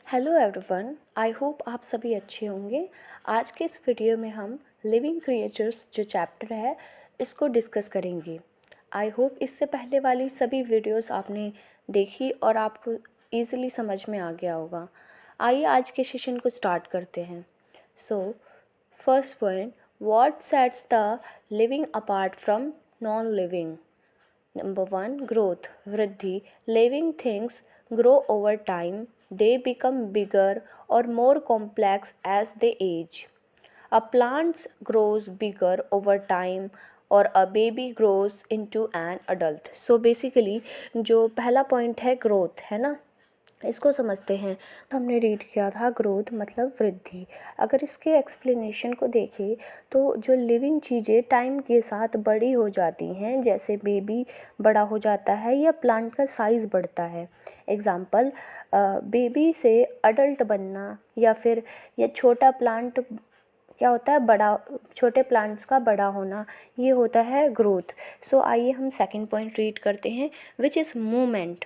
Hello everyone, I hope आप सभी अच्छे होंगे। आज के इस वीडियो में हम लिविंग क्रिएचर्स जो चैप्टर है इसको डिस्कस करेंगे। आई होप इससे पहले वाली सभी वीडियोस आपने देखी और आपको ईज़िली समझ में आ गया होगा। आइए आज के सेशन को स्टार्ट करते हैं। So first point, what sets the living apart from non living. Number 1, growth, वृद्धि. Living things grow over time. They become bigger or more complex as they age. A plant grows bigger over time or a baby grows into an adult. So basically जो पहला point है growth है ना, इसको समझते हैं। हमने read किया था ग्रोथ मतलब वृद्धि। अगर इसके एक्सप्लेनेशन को देखें तो जो लिविंग चीज़ें टाइम के साथ बड़ी हो जाती हैं, जैसे बेबी बड़ा हो जाता है या प्लांट का साइज़ बढ़ता है। एग्ज़ाम्पल, बेबी से अडल्ट बनना या फिर ये छोटा प्लांट क्या होता है, बड़ा, छोटे प्लांट्स का बड़ा होना, ये होता है ग्रोथ। सो आइए हम सेकंड पॉइंट रीड करते हैं, which is movement.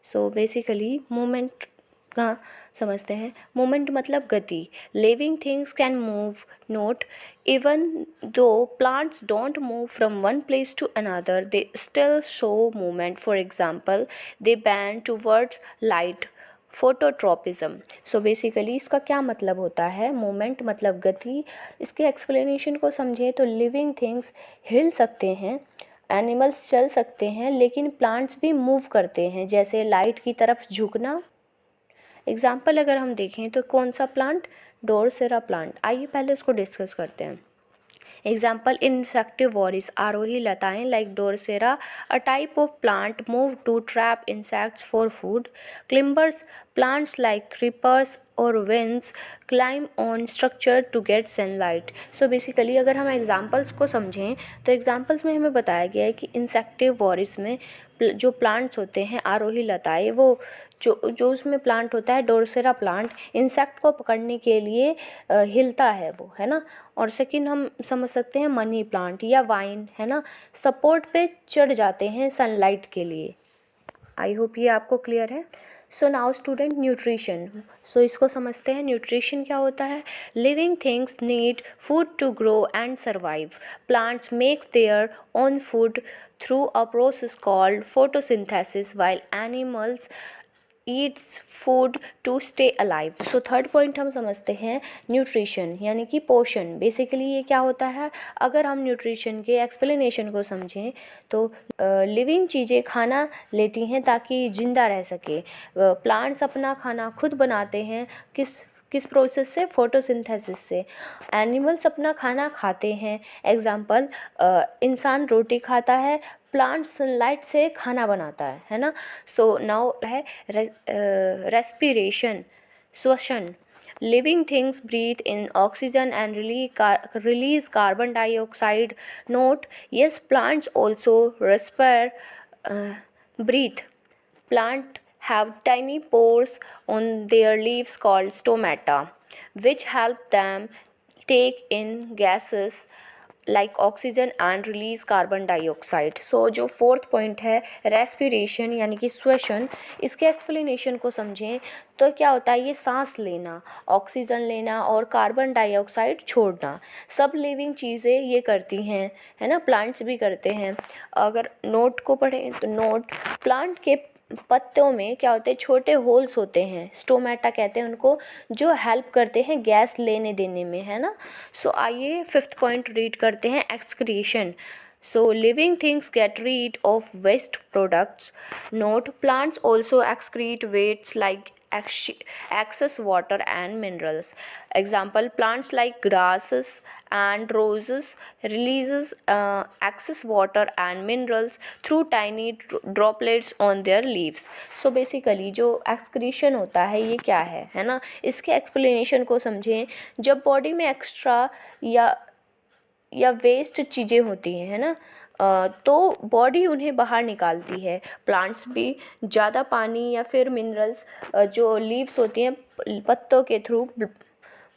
So basically movement का समझते हैं। मूवमेंट मतलब गति। Living things can move, note even though plants don't move from one place to another, they still show movement. For example, they bend towards light, phototropism. So basically इसका क्या मतलब होता है, मूवमेंट मतलब गति। इसके एक्सप्लेनेशन को समझें तो लिविंग थिंग्स हिल सकते हैं, एनिमल्स चल सकते हैं, लेकिन प्लांट्स भी मूव करते हैं, जैसे लाइट की तरफ झुकना। एग्जाम्पल अगर हम देखें तो कौन सा प्लांट, डोरसेरा प्लांट। आइए पहले उसको डिस्कस करते हैं। एग्जाम्पल, इंसेक्टिवोरस आरोही लताएं like drosera, a type of plant move to trap insects for food. Climbers, plants like creepers और winds climb on structure to get sunlight. So basically अगर हम एग्जाम्पल्स को समझें तो एग्जाम्पल्स में हमें बताया गया है कि इंसेक्टिवोरस में जो प्लांट्स होते हैं, आरोही लताएं, वो जो उसमें प्लांट होता है डोरसेरा प्लांट, इंसेक्ट को पकड़ने के लिए हिलता है वो, है ना। और सेकंड हम समझ सकते हैं मनी प्लांट या वाइन, है ना, सपोर्ट पे चढ़ जाते हैं सनलाइट के लिए। आई होप ये आपको क्लियर है। So now student, nutrition. So इसको समझते हैं, न्यूट्रिशन क्या होता है। Living things need food to grow and survive. Plants makes their own food through a process called photosynthesis, while animals eats food to stay alive. So third point हम समझते हैं nutrition यानी कि पोषण। बेसिकली ये क्या होता है, अगर हम न्यूट्रिशन के एक्सप्लेनेशन को समझें तो लिविंग चीज़ें खाना लेती हैं ताकि ज़िंदा रह सके। प्लांट्स अपना खाना खुद बनाते हैं, किस प्रोसेस से, फोटोसिंथेसिस से। एनिमल्स अपना खाना खाते हैं। एग्जाम्पल, इंसान रोटी खाता है, प्लांट सनलाइट से खाना बनाता है ना। सो नाउ है रेस्पिरेशन, श्वसन. Living things breathe in oxygen and release carbon dioxide. Note, yes, plants also respire, breathe. Plant have tiny pores on their leaves called stomata, which help them take in gases like oxygen and release carbon dioxide. So जो fourth point है respiration यानी कि श्वसन, इसके explanation को समझें तो क्या होता है, ये सांस लेना, ऑक्सीजन लेना और कार्बन डाइऑक्साइड छोड़ना, सब लिविंग चीज़ें ये करती हैं, है ना। प्लांट्स भी करते हैं। अगर नोट को पढ़ें तो नोट, प्लांट के पत्तों में क्या होते हैं, छोटे होल्स होते हैं, स्टोमेटा कहते हैं उनको, जो हेल्प करते हैं गैस लेने देने में, है ना। सो आइए फिफ्थ पॉइंट रीड करते हैं, excretion. So living things get rid of waste products. Note, plants also excrete wastes like excess water and minerals. Example, plants like grasses and roses releases excess water and minerals through tiny droplets on their leaves. So basically जो excretion होता है ये क्या है ना, इसके explanation को समझें। जब बॉडी में एक्स्ट्रा या वेस्ट चीज़ें होती हैं, है ना, तो बॉडी उन्हें बाहर निकालती है। प्लांट्स भी ज़्यादा पानी या फिर मिनरल्स जो लीव्स होती हैं पत्तों के थ्रू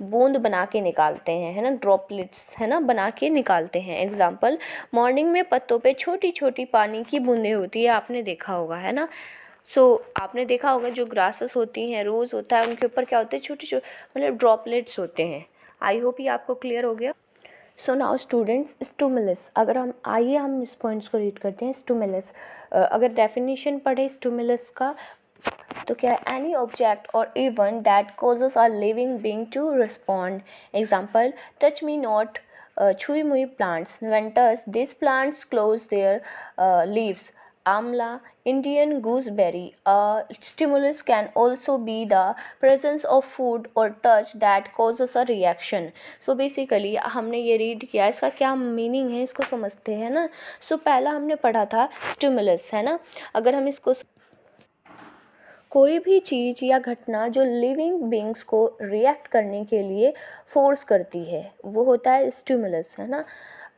बूंद बना के निकालते हैं, है ना, ड्रॉपलेट्स, है ना, बना के निकालते हैं। एग्जाम्पल, मॉर्निंग में पत्तों पे छोटी छोटी पानी की बूंदें होती है, आपने देखा होगा, है ना। आपने देखा होगा जो ग्रासेस होती हैं, रोज़ होता है, उनके ऊपर क्या होते हैं, छोटे छोटे मतलब ड्रॉपलेट्स होते हैं। आई होप ये आपको क्लियर हो गया। सो नाउ स्टूडेंट्स, स्टिमुलस, अगर हम इस पॉइंट्स को रीड करते हैं। स्टिमुलस, अगर डेफिनेशन पढ़े स्टिमुलस का तो क्या है, एनी ऑब्जेक्ट और event that causes a living being to respond. Example, touch me not, chhui mui plants, when touch this plants close their leaves. Amla, Indian gooseberry. A stimulus can also be the presence of food or touch that causes a reaction. So basically हमने ये read किया, इसका क्या meaning है इसको समझते हैं ना। पहला हमने पढ़ा था स्टिमुलस, है ना। अगर हम इसको, कोई भी चीज़ या घटना जो लिविंग बींग्स को रिएक्ट करने के लिए फोर्स करती है, वो होता है स्टिमुलस, है ना।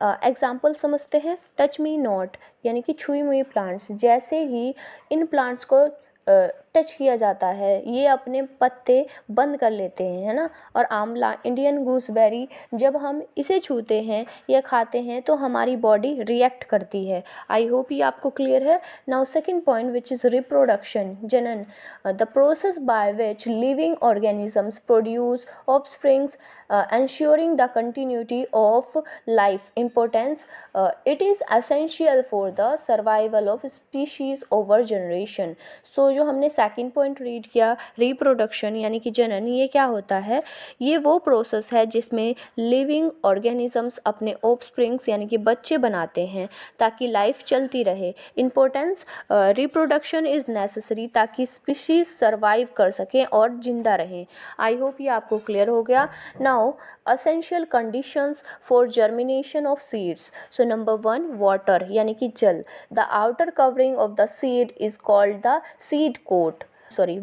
एग्जाम्पल समझते हैं। टच मी नॉट यानी कि छुई मुई प्लांट्स, जैसे ही इन प्लांट्स को टच किया जाता है ये अपने पत्ते बंद कर लेते हैं, है ना। और आंवला, इंडियन गूसबेरी, जब हम इसे छूते हैं या खाते हैं तो हमारी बॉडी रिएक्ट करती है। आई होप ये आपको क्लियर है। Now second point which is reproduction, जनन, the process by which living organisms produce offsprings ensuring the continuity of life. Importance, it is essential for the survival of species over generation. So जो हमने second point read किया, reproduction यानी कि जनन, ये क्या होता है, ये वो प्रोसेस है जिसमें लिविंग ऑर्गेनिजम्स अपने ऑफस्प्रिंग्स यानी कि बच्चे बनाते हैं ताकि लाइफ चलती रहे। इम्पोर्टेंस, रिप्रोडक्शन इज़ नेसेसरी ताकि स्पीशीज सर्वाइव कर सकें और जिंदा रहें। आई होप ये आपको क्लियर हो गया। Now essential conditions for germination of seeds. So number 1, water यानी कि जल. The outer covering of the seed is called the seed coat.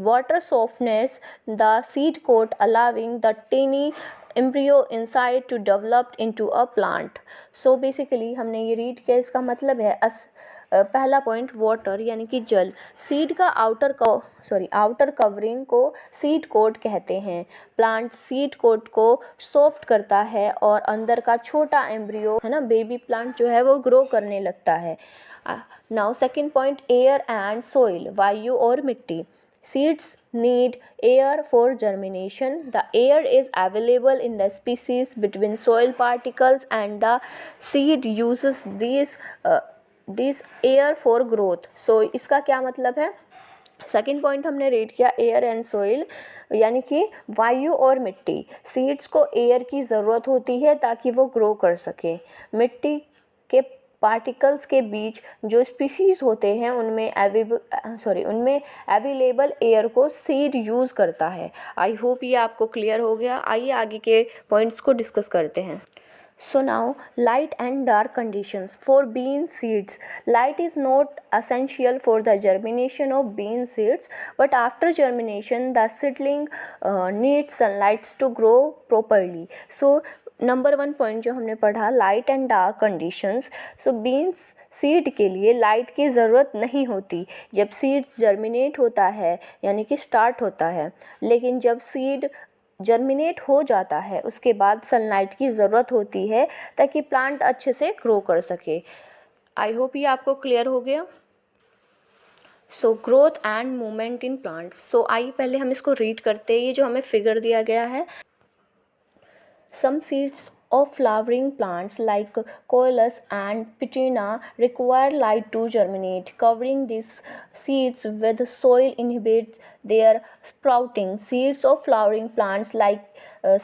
Water softens the seed coat, allowing the tiny embryo inside to develop into a plant. So basically हमने ये read किया, इसका मतलब है पहला पॉइंट वाटर यानी कि जल, सीड का आउटर कवरिंग को सीड कोट कहते हैं। प्लांट सीड कोट को सॉफ्ट करता है और अंदर का छोटा एम्ब्रियो, है ना, बेबी प्लांट जो है वो ग्रो करने लगता है। Now second point, air and soil, वायु और मिट्टी। Seeds need air for germination. The air is available in the species between soil particles and the seed uses this air for growth. So इसका क्या मतलब है, सेकेंड पॉइंट हमने read किया, air and soil यानी कि वायु और मिट्टी। सीड्स को एयर की ज़रूरत होती है ताकि वो ग्रो कर सके। मिट्टी के पार्टिकल्स के बीच जो स्पीशीज़ होते हैं उनमें अवेलेबल एयर को सीड यूज़ करता है। आई होप ये आपको क्लियर हो गया। आइए आगे के पॉइंट्स को डिस्कस करते हैं। So now, light and dark conditions for bean seeds. Light is not essential for the germination of bean seeds, but after germination the seedling needs sunlight to grow properly. So number 1 point जो हमने पढ़ा, light and dark conditions. So beans seed के लिए light की ज़रूरत नहीं होती जब सीड्स जर्मिनेट होता है यानी कि स्टार्ट होता है, लेकिन जब सीड जर्मिनेट हो जाता है उसके बाद सनलाइट की ज़रूरत होती है ताकि प्लांट अच्छे से ग्रो कर सके। आई होप ये आपको क्लियर हो गया। So growth and movement in plants. So आइए पहले हम इसको रीड करते हैं। ये जो हमें फिगर दिया गया है, some seeds of flowering plants like Coleus and Petunia require light to germinate. Covering these seeds with soil inhibits their sprouting. Seeds of flowering plants like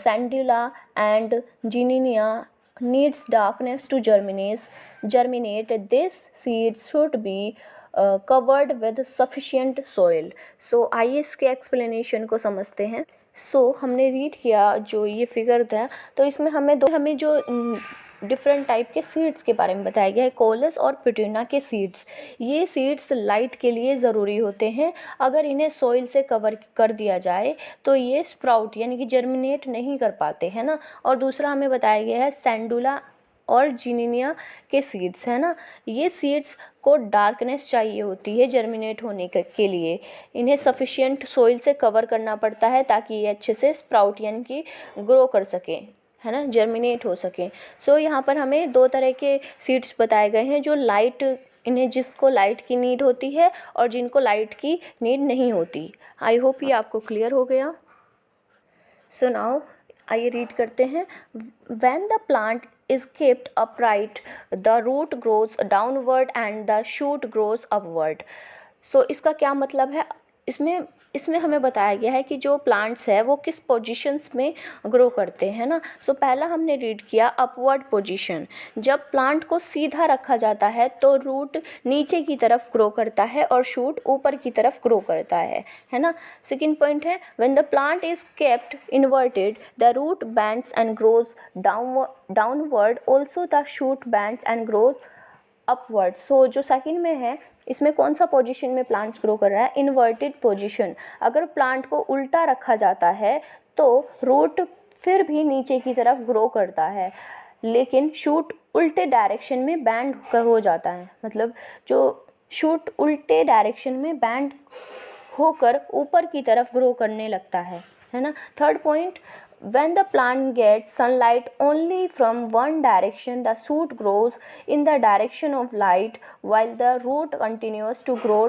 Sandula and Ginnia needs darkness to germinate. These seeds should be covered with sufficient soil. So आइए इसके explanation को समझते हैं। हमने read किया जो ये figure था, तो इसमें हमें जो डिफरेंट टाइप के सीड्स के बारे में बताया गया है, कोलस और पिटूनिया के सीड्स। ये सीड्स लाइट के लिए ज़रूरी होते हैं। अगर इन्हें सॉइल से कवर कर दिया जाए तो ये स्प्राउट यानी कि जर्मिनेट नहीं कर पाते, है ना। और दूसरा हमें बताया गया है सैंडुला और जिनिनिया के सीड्स, है ना। ये सीड्स को डार्कनेस चाहिए होती है जर्मिनेट होने के लिए। इन्हें सफिशिएंट सॉइल से कवर करना पड़ता है ताकि ये अच्छे से स्प्राउट यानी कि ग्रो कर सके, है ना, जर्मिनेट हो सके। यहाँ पर हमें 2 तरह के सीड्स बताए गए हैं जो लाइट इन्हें जिसको लाइट की नीड होती है और जिनको लाइट की नीड नहीं होती। आई होप ये आपको क्लियर हो गया। सो नाउ आइए रीड करते हैं। When the plant is kept upright, the root grows downward and the shoot grows upward। सो इसका क्या मतलब है? इसमें हमें बताया गया है कि जो प्लांट्स है वो किस पोजीशंस में ग्रो करते हैं ना। सो पहला हमने रीड किया अपवर्ड पोजीशन। जब प्लांट को सीधा रखा जाता है तो रूट नीचे की तरफ ग्रो करता है और शूट ऊपर की तरफ ग्रो करता है ना। सेकंड पॉइंट है when the plant is kept inverted, the root bends and grows downward, also the shoot bends and grows upward. So जो सेकंड में है, इसमें कौन सा पोजीशन में प्लांट्स ग्रो कर रहा है? Inverted position. अगर प्लांट को उल्टा रखा जाता है तो रूट फिर भी नीचे की तरफ ग्रो करता है, लेकिन शूट उल्टे डायरेक्शन में बैंड हो जाता है। मतलब जो शूट उल्टे डायरेक्शन में बैंड होकर ऊपर की तरफ ग्रो करने लगता है ना। Third point, when the plant gets sunlight only from one direction, the shoot grows in the direction of light while the root continues to grow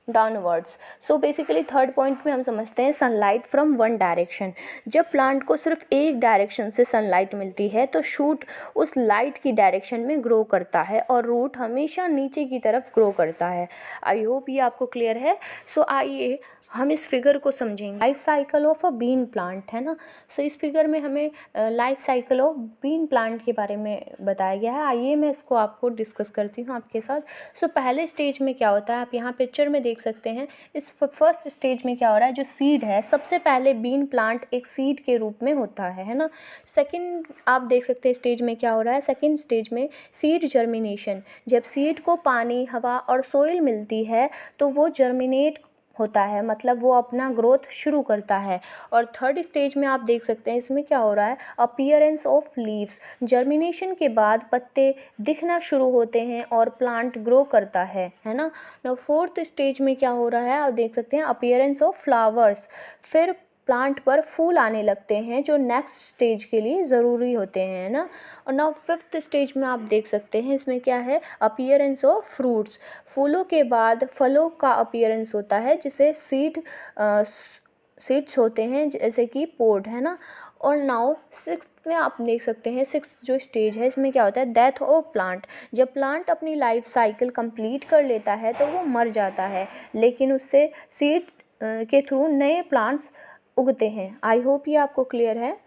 downwards। So basically third point में हम समझते हैं sunlight from one direction. जब plant को सिर्फ एक direction से sunlight मिलती है तो शूट उस लाइट की डायरेक्शन में ग्रो करता है और रूट हमेशा नीचे की तरफ ग्रो करता है। आई होप ये आपको क्लियर है। सो आइए हम इस फिगर को समझेंगे। Life cycle of a bean plant है ना। सो इस फिगर में हमें life cycle of bean plant के बारे में बताया गया है। आइए मैं इसको आपको डिस्कस करती हूँ आपके साथ। सो पहले स्टेज में क्या होता है, आप यहाँ पिक्चर में देख सकते हैं। इस फर्स्ट स्टेज में क्या हो रहा है, जो सीड है, सबसे पहले बीन प्लांट एक सीड के रूप में होता है ना। सेकेंड आप देख सकते हैं स्टेज में क्या हो रहा है, सेकेंड स्टेज में सीड जर्मिनेशन। जब सीड को पानी, हवा और सोइल मिलती है तो वो जर्मिनेट होता है, मतलब वो अपना ग्रोथ शुरू करता है। और थर्ड स्टेज में आप देख सकते हैं इसमें क्या हो रहा है, अपीयरेंस ऑफ लीव्स। जर्मिनेशन के बाद पत्ते दिखना शुरू होते हैं और प्लांट ग्रो करता है ना। ना फोर्थ स्टेज में क्या हो रहा है, आप देख सकते हैं अपीयरेंस ऑफ फ्लावर्स। फिर प्लांट पर फूल आने लगते हैं जो नेक्स्ट स्टेज के लिए ज़रूरी होते हैं ना। और नाउ फिफ्थ स्टेज में आप देख सकते हैं इसमें क्या है, अपीयरेंस ऑफ फ्रूट्स। फूलों के बाद फलों का अपीयरेंस होता है जिसे सीड्स होते हैं, जैसे कि पोड है ना। और नाउ सिक्स में आप देख सकते हैं, सिक्स जो स्टेज है इसमें क्या होता है, डेथ ऑफ प्लांट। जब प्लांट अपनी लाइफ साइकिल कंप्लीट कर लेता है तो वो मर जाता है, लेकिन उससे सीड के थ्रू नए प्लांट्स उगते हैं। आई होप ये आपको क्लियर है।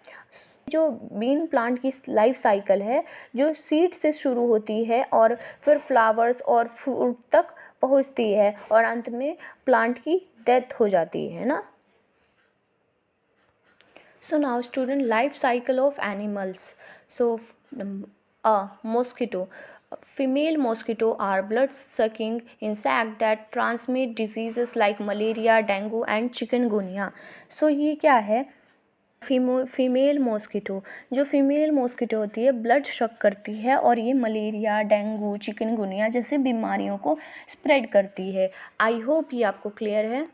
जो बीन प्लांट की लाइफ साइकिल है, जो सीड से शुरू होती है और फिर फ्लावर्स और फ्रूट तक पहुंचती है और अंत में प्लांट की डेथ हो जाती है ना। So now student, life cycle of animals. So mosquito. Female mosquito are blood-sucking insect that transmit diseases like malaria, dengue and chikungunya। सो ये क्या है, फीमेल मॉस्किटो। जो फीमेल मॉस्किटो होती है ब्लड शक करती है और ये मलेरिया, डेंगू, चिकनगुनिया जैसे बीमारियों को स्प्रेड करती है। आई होप ये आपको क्लियर है।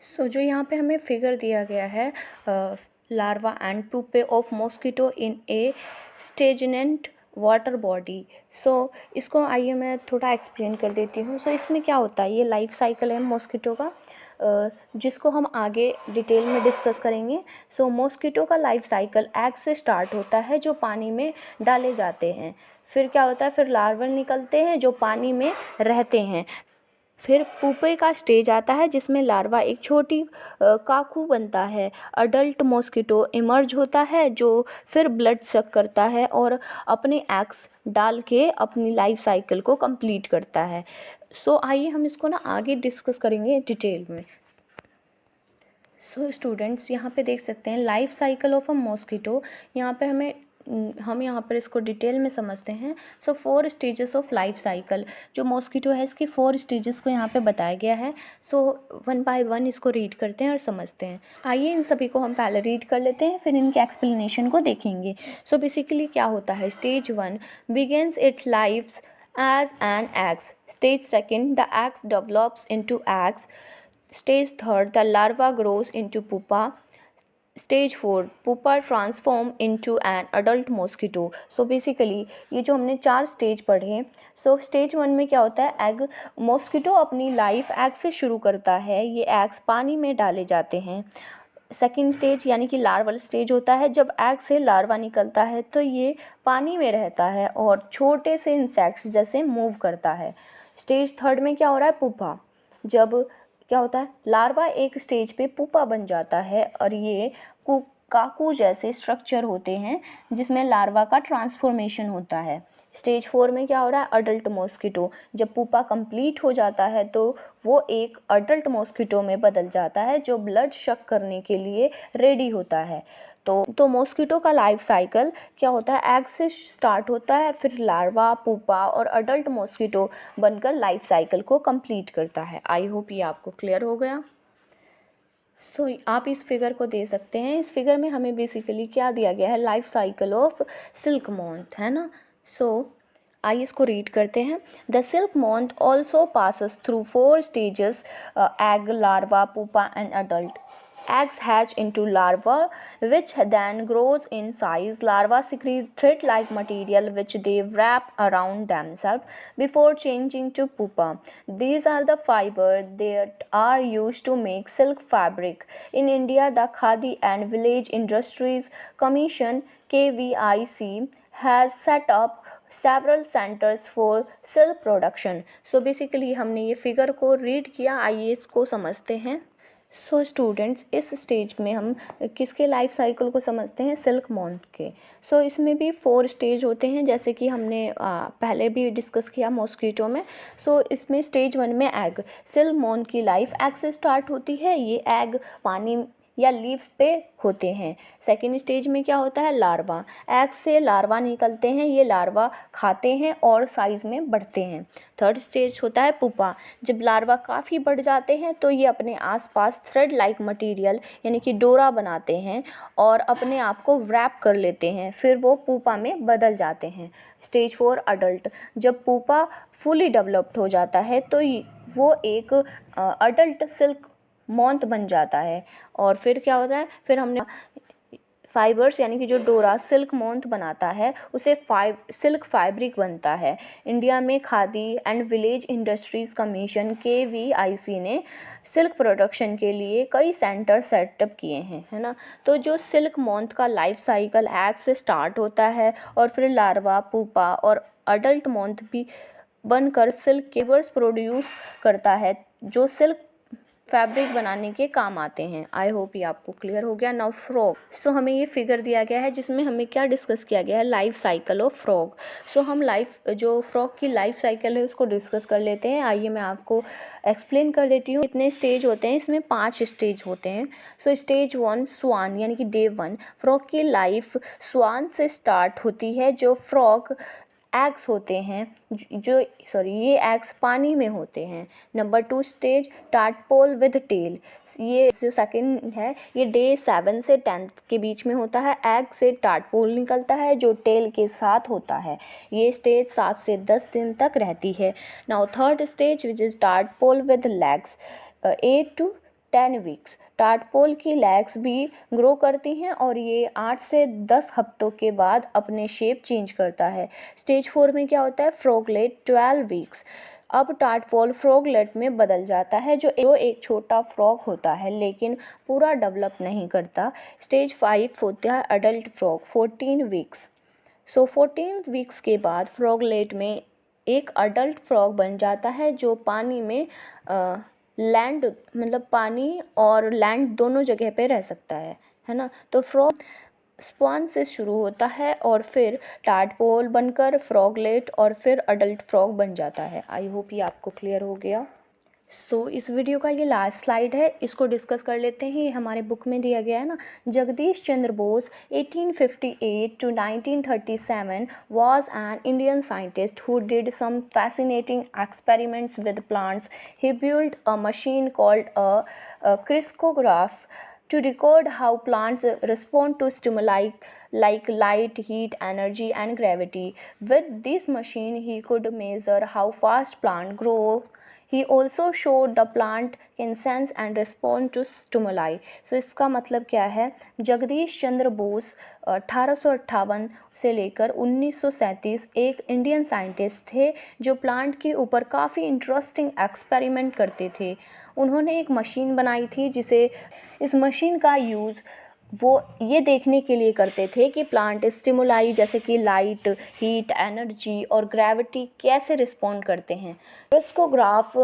सो जो यहाँ पे हमें फिगर दिया गया है, larva and pupae of mosquito in a stagnant water body. So इसको आइए मैं थोड़ा एक्सप्लेन कर देती हूँ। सो इसमें क्या होता है, ये लाइफ साइकिल है मॉस्किटो का, जिसको हम आगे डिटेल में डिस्कस करेंगे। सो मॉस्किटो का लाइफ साइकिल एग से स्टार्ट होता है जो पानी में डाले जाते हैं। फिर क्या होता है, फिर लार्वा निकलते हैं जो पानी में रहते हैं। फिर पुपे का स्टेज आता है जिसमें लार्वा एक छोटी काकू बनता है। अडल्ट मॉस्किटो इमर्ज होता है जो फिर ब्लड सक करता है और अपने एग्स डाल के अपनी लाइफ साइकिल को कंप्लीट करता है। सो आइए हम इसको ना आगे डिस्कस करेंगे डिटेल में। सो स्टूडेंट्स, यहाँ पे देख सकते हैं life cycle of a mosquito. यहाँ पे हम यहाँ पर इसको डिटेल में समझते हैं। सो 4 स्टेजेस ऑफ लाइफ साइकिल। जो मॉस्किटो है इसकी 4 स्टेजेस को यहाँ पे बताया गया है। सो 1 बाय 1 इसको रीड करते हैं और समझते हैं। आइए इन सभी को हम पहले रीड कर लेते हैं, फिर इनके एक्सप्लेनेशन को देखेंगे। सो बेसिकली क्या होता है, stage 1 begins it's life as an egg. Stage 2, the egg develops into eggs. Stage 3, the larva grows into pupa. Stage 4 pupa transform into an adult mosquito. So basically ये जो हमने 4 stage पढ़े हैं, सो stage 1 में क्या होता है, एग मॉस्किटो अपनी लाइफ एग से शुरू करता है। ये एग्स पानी में डाले जाते हैं। सेकेंड स्टेज यानी कि लार्वल स्टेज होता है, जब एग से लार्वा निकलता है तो ये पानी में रहता है और छोटे से इंसेक्ट्स जैसे मूव करता है। स्टेज 3 में क्या हो रहा है, पुपा। जब क्या होता है, लार्वा एक स्टेज पे पुपा बन जाता है और ये काकू जैसे स्ट्रक्चर होते हैं जिसमें लार्वा का ट्रांसफॉर्मेशन होता है। स्टेज 4 में क्या हो रहा है, अडल्ट मॉस्किटो। जब पुपा कंप्लीट हो जाता है तो वो एक अडल्ट मॉस्किटो में बदल जाता है जो ब्लड शक करने के लिए रेडी होता है। तो मॉस्किटो का लाइफ साइकिल क्या होता है, एग से स्टार्ट होता है, फिर लार्वा, पुपा और अडल्ट मॉस्किटो बनकर लाइफ साइकिल को कंप्लीट करता है। आई होप ये आपको क्लियर हो गया। सो आप इस फिगर को दे सकते हैं। इस फिगर में हमें बेसिकली क्या दिया गया है, life cycle of silk moth, है ना। सो आइए इसको रीड करते हैं। The silk moth also passes through 4 stages, egg, larva, pupa and adult. Eggs hatch into larva, which then grows in size. Larvae secrete thread-like material which they wrap around themselves before changing to pupa. These are the fibers that are used to make silk fabric. In India, the Khadi and Village Industries Commission (KVIC) has set up several centers for silk production. So basically हमने ये figure को read किया, आइए इसको समझते हैं। So students, इस stage में हम किसके लाइफ साइकिल को समझते हैं, सिल्क मॉथ के। सो इसमें भी 4 स्टेज होते हैं जैसे कि हमने पहले भी डिस्कस किया मॉस्किटो में। सो इसमें स्टेज 1 में एग, सिल्क मॉथ की लाइफ एग से स्टार्ट होती है। ये एग पानी या लीव्स पे होते हैं। सेकेंड स्टेज में क्या होता है, लार्वा। एग से लार्वा निकलते हैं, ये लार्वा खाते हैं और साइज़ में बढ़ते हैं। थर्ड स्टेज होता है पुपा। जब लार्वा काफ़ी बढ़ जाते हैं तो ये अपने आसपास थ्रेड लाइक मटेरियल यानी कि डोरा बनाते हैं और अपने आप को रैप कर लेते हैं, फिर वो पुपा में बदल जाते हैं। Stage 4 adult. जब पुपा फुली डेवलप्ड हो जाता है तो वो एक अडल्ट सिल्क मॉथ बन जाता है। और फिर क्या होता है, फिर हमने फाइबर्स यानी कि जो डोरा सिल्क मॉथ बनाता है उसे सिल्क फैब्रिक बनता है। इंडिया में khadi and village industries commission KVIC ने सिल्क प्रोडक्शन के लिए कई सेंटर सेटअप किए हैं, है ना। तो जो सिल्क मॉथ का लाइफ साइकिल एग से स्टार्ट होता है और फिर लार्वा, पुपा और अडल्ट मॉथ भी बनकर सिल्क केबल्स प्रोड्यूस करता है जो सिल्क फैब्रिक बनाने के काम आते हैं। आई होप ये आपको क्लियर हो गया। Now frog. सो हमें ये फिगर दिया गया है जिसमें हमें क्या डिस्कस किया गया है, लाइफ साइकिल ऑफ फ्रॉग। सो हम जो फ्रॉग की लाइफ साइकिल है उसको डिस्कस कर लेते हैं। आइए मैं आपको एक्सप्लेन कर देती हूँ कितने स्टेज होते हैं। इसमें 5 स्टेज होते हैं। सो स्टेज 1 स्वान यानी कि डे 1। फ्रॉग की लाइफ स्वान से स्टार्ट होती है। जो फ्रॉग एग्स होते हैं ये एग्स पानी में होते हैं। Number 2 stage tadpole with tail. ये जो सेकंड है ये डे 7 से 10 के बीच में होता है। एग से टाडपोल निकलता है जो टेल के साथ होता है। ये स्टेज 7 से 10 दिन तक रहती है। Now third stage which is tadpole with legs, 8 to 10 weeks. Tadpole की लेग्स भी ग्रो करती हैं और ये 8 से 10 हफ्तों के बाद अपने शेप चेंज करता है। स्टेज 4 में क्या होता है, फ्रॉगलेट 12 वीक्स। अब टाडपोल फ्रॉगलेट में बदल जाता है जो एक छोटा फ्रॉग होता है लेकिन पूरा डेवलप नहीं करता। स्टेज 5 होता है अडल्ट फ्रॉग, 14 वीक्स। सो 14 वीक्स के बाद फ्रॉगलेट में एक अडल्ट फ्रॉग बन जाता है जो पानी में लैंड मतलब पानी और लैंड दोनों जगह पे रह सकता है ना। तो फ्रॉग स्पॉन से शुरू होता है और फिर टाडपोल बनकर फ्रॉगलेट और फिर अडल्ट फ्रॉग बन जाता है। आई होप ये आपको क्लियर हो गया। सो इस वीडियो का ये लास्ट स्लाइड है, इसको डिस्कस कर लेते हैं। ये हमारे बुक में दिया गया है ना। Jagdish Chandra Bose 1858 to 1937 was an Indian scientist who did some fascinating experiments with plants. He built a machine called a crystallograph to record how plants respond to stimuli like light, heat, energy, and gravity. With this machine, he could measure how fast plants grow. He also showed the plant can sense and respond to stimuli. So इसका मतलब क्या है, जगदीश चंद्र बोस 1858 से लेकर 1937 एक Indian scientist थे जो plant के ऊपर काफ़ी इंटरेस्टिंग एक्सपेरिमेंट करते थे। उन्होंने एक मशीन बनाई थी जिसे, इस मशीन का यूज़ वो ये देखने के लिए करते थे कि प्लांट स्टिमुलाई जैसे कि लाइट, हीट, एनर्जी और ग्रेविटी कैसे रिस्पॉन्ड करते हैं। क्रिस्कोग्राफ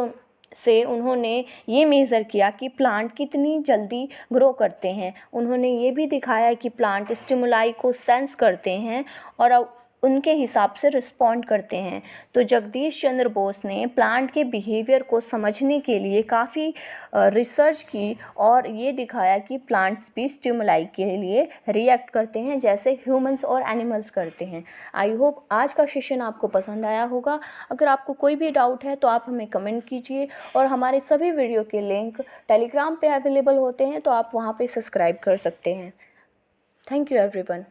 से उन्होंने ये मेज़र किया कि प्लांट कितनी जल्दी ग्रो करते हैं। उन्होंने ये भी दिखाया कि प्लांट स्टिमुलाई को सेंस करते हैं और उनके हिसाब से रिस्पॉन्ड करते हैं। तो जगदीश चंद्र बोस ने प्लांट के बिहेवियर को समझने के लिए काफ़ी रिसर्च की और ये दिखाया कि प्लांट्स भी स्टिमुलाई के लिए रिएक्ट करते हैं जैसे ह्यूमंस और एनिमल्स करते हैं। आई होप आज का सेशन आपको पसंद आया होगा। अगर आपको कोई भी डाउट है तो आप हमें कमेंट कीजिए और हमारे सभी वीडियो के लिंक टेलीग्राम पे अवेलेबल होते हैं, तो आप वहाँ पे सब्सक्राइब कर सकते हैं। Thank you everyone.